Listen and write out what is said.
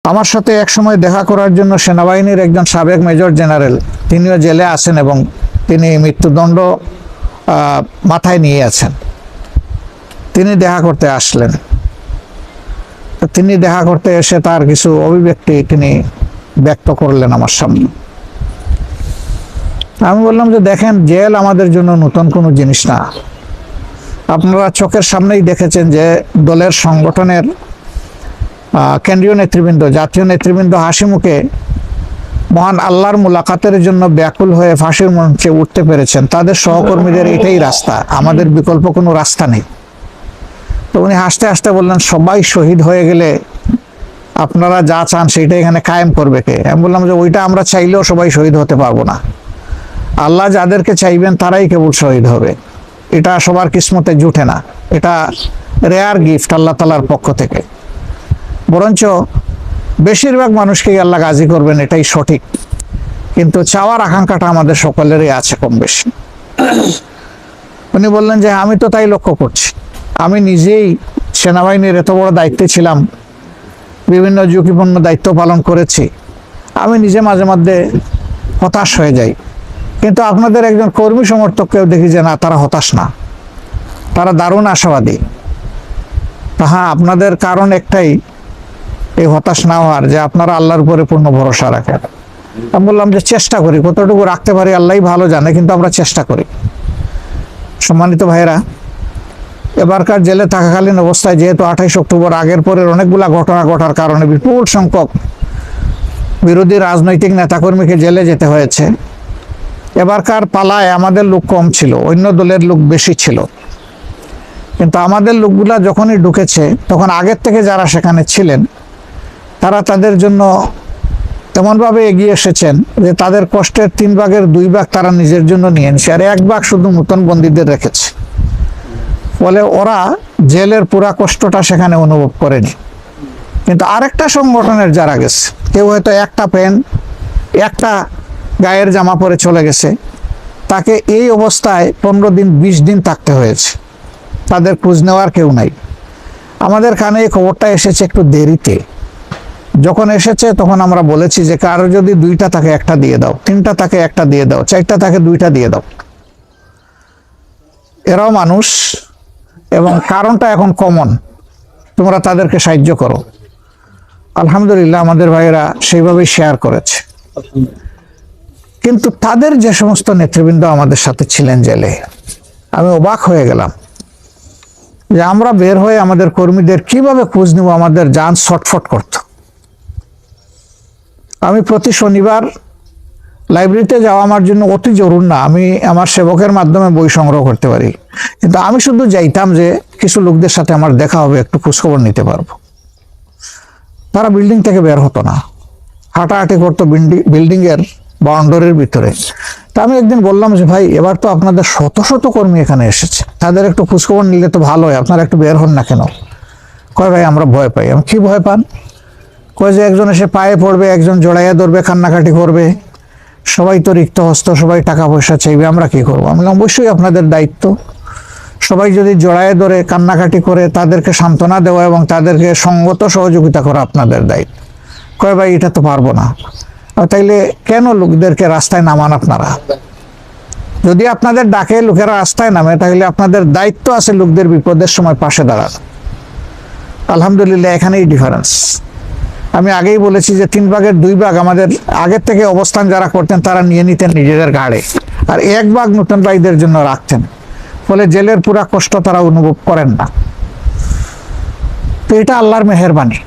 আমার সাথে এক সময় দেখা করার জন্য সেনাবাহিনীর একজন সাবেক মেজর জেনারেল, তিনিও জেলে আছেন এবং তিনি মৃত্যুদণ্ড মাথায় নিয়ে আছেন। তিনি দেখা করতে আসলেন। তিনি দেখা করতে এসে তার কিছু অভিব্যক্তি তিনি ব্যক্ত করলেন আমার সামনে। আমি বললাম যে দেখেন, জেল আমাদের জন্য নতুন কোনো জিনিস না। আপনারা চোখের সামনেই দেখেছেন যে দলের সংগঠনের কেন্দ্রীয় নেতৃবৃন্দ, জাতীয় নেতৃবৃন্দ হাসি মুখে মহান আল্লাহর মুলাকাতের জন্য ব্যাকুল হয়ে ফাঁসির মঞ্চে উঠতে পেরেছেন। তাদের সহকর্মীদের এটাই রাস্তা, আমাদের বিকল্প কোনো রাস্তা নেই। তো উনি হাসতে হাসতে বললেন, সবাই শহীদ হয়ে গেলে আপনারা যা চান সেইটা এখানে কায়েম করবে কে? আমি বললাম যে ওইটা আমরা চাইলেও সবাই শহীদ হতে পারবো না। আল্লাহ যাদেরকে চাইবেন তারাই কেবল শহীদ হবে। এটা সবার কিসমতে জুটে না, এটা রেয়ার গিফট আল্লাহ তাআলার পক্ষ থেকে। বরঞ্চ বেশিরভাগ মানুষকেই আল্লাহ গাজী করবেন, এটাই সঠিক। কিন্তু চাওয়ার আকাঙ্ক্ষাটা আমাদের সকলেরই আছে কম বেশি। উনি বললেন যে আমি তো তাই লক্ষ্য করছি, আমি নিজেই সেনাবাহিনীর এত বড় দায়িত্বে ছিলাম, বিভিন্ন ঝুঁকিপূর্ণ দায়িত্ব পালন করেছি, আমি নিজে মাঝে মধ্যে হতাশ হয়ে যাই। কিন্তু আপনাদের একজন কর্মী সমর্থককেও দেখি যে না, তারা হতাশ না, তারা দারুণ আশাবাদী। হ্যাঁ, আপনাদের কারণ একটাই, এই হতাশ না হওয়ার, যে আপনারা আল্লাহর উপরে পূর্ণ ভরসা রাখেন। আমি বললাম যে চেষ্টা করি, কতটুকু রাখতে পারি আল্লাহই ভালো জানে, কিন্তু আমরা চেষ্টা করি। সম্মানিত ভাইয়েরা, এবারকার জেলে থাকাকালীন অবস্থায় যেহেতু 28 অক্টোবর আগের পরের অনেকগুলা ঘটনা ঘটার কারণে বিপুল সংখ্যক বিরোধী রাজনৈতিক নেতাকর্মীকে জেলে যেতে হয়েছে। এবারকার পালায় আমাদের লোক কম ছিল, অন্য দলের লোক বেশি ছিল। কিন্তু আমাদের লোকগুলা যখনই ঢুকেছে, তখন আগের থেকে যারা সেখানে ছিলেন তারা তাদের জন্য তেমনভাবে এগিয়ে এসেছেন যে তাদের কষ্টের 3 ভাগের 2 ভাগ তারা নিজের জন্য নিয়ে নিছে, আর 1 ভাগ শুধু নতুন বন্দীদের রেখেছে। ফলে ওরা জেলের পুরা কষ্টটা সেখানে অনুভব করেনি। কিন্তু আরেকটা সংগঠনের যারা গেছে, কেউ হয়তো একটা প্যান্ট, একটা গায়ের জামা পরে চলে গেছে, তাকে এই অবস্থায় 15 দিন 20 দিন থাকতে হয়েছে। তাদের খোঁজ নেওয়ার কেউ নাই। আমাদের কানে এই খবরটা এসেছে একটু দেরিতে। যখন এসেছে তখন আমরা বলেছি যে কারো যদি 2টা থাকে 1টা দিয়ে দাও, 3টা থাকে 1টা দিয়ে দাও, 4টা থাকে 2টা দিয়ে দাও। এরাও মানুষ এবং কারণটা এখন কমন, তোমরা তাদেরকে সাহায্য করো। আলহামদুলিল্লাহ, আমাদের ভাইয়েরা সেইভাবেই শেয়ার করেছে। কিন্তু তাদের যে সমস্ত নেতৃবৃন্দ আমাদের সাথে ছিলেন জেলে, আমি অবাক হয়ে গেলাম যে আমরা বের হয়ে আমাদের কর্মীদের কিভাবে খোঁজ নিব, আমাদের জান ছটফট করত। আমি প্রতি শনিবার লাইব্রেরিতে যাওয়া আমার জন্য অতি জরুরি না, আমি আমার সেবকের মাধ্যমে বই সংগ্রহ করতে পারি। কিন্তু আমি শুধু যাইতাম যে কিছু লোকদের সাথে আমার দেখা হবে, একটু খোঁজখবর নিতে পারবো। তারা বিল্ডিং থেকে বের হতো না, হাঁটাহাঁটি করতো বিল্ডিং এর বাউন্ডারির ভিতরে। তা আমি একদিন বললাম যে ভাই, এবার তো আপনাদের শত শত কর্মী এখানে এসেছে, তাদের একটু খোঁজখবর নিলে তো ভালো হয়, আপনারা একটু বের হন না কেন? কয় ভাই আমরা ভয় পাই। আমি কি ভয় পান? কয় যে একজন এসে পায়ে পড়বে, একজন জড়াইয়া ধরবে, কান্নাকাটি করবে, সবাই তো রিক্ত হস্ত, সবাই টাকা পয়সা চাইবে, আমরা কি করবো? আমি বললাম অবশ্যই আপনাদের দায়িত্ব, সবাই যদি জড়াইয়া ধরে কান্নাকাটি করে তাদেরকে সান্ত্বনা দেওয়া এবং তাদেরকে সঙ্গত সহযোগিতা করা আপনাদের দায়িত্ব। কয় ভাই এটা তো পারবো না। তাইলে কেন লোকদেরকে রাস্তায় নামান আপনারা? যদি আপনাদের ডাকে লোকেরা রাস্তায় নামে, তাহলে আপনাদের দায়িত্ব আছে লোকদের বিপদের সময় পাশে দাঁড়ানো। আলহামদুলিল্লাহ, এখানেই ডিফারেন্স। আমি আগেই বলেছি যে 3 ভাগের 2 ভাগ আমাদের আগের থেকে অবস্থান যারা করতেন তারা নিয়ে নিতেন নিজেদের ঘাড়ে, আর 1 ভাগ নতুন ভাইদের জন্য রাখতেন। ফলে জেলের পুরা কষ্ট তারা অনুভব করেন না। তো এটা আল্লাহর মেহেরবানি।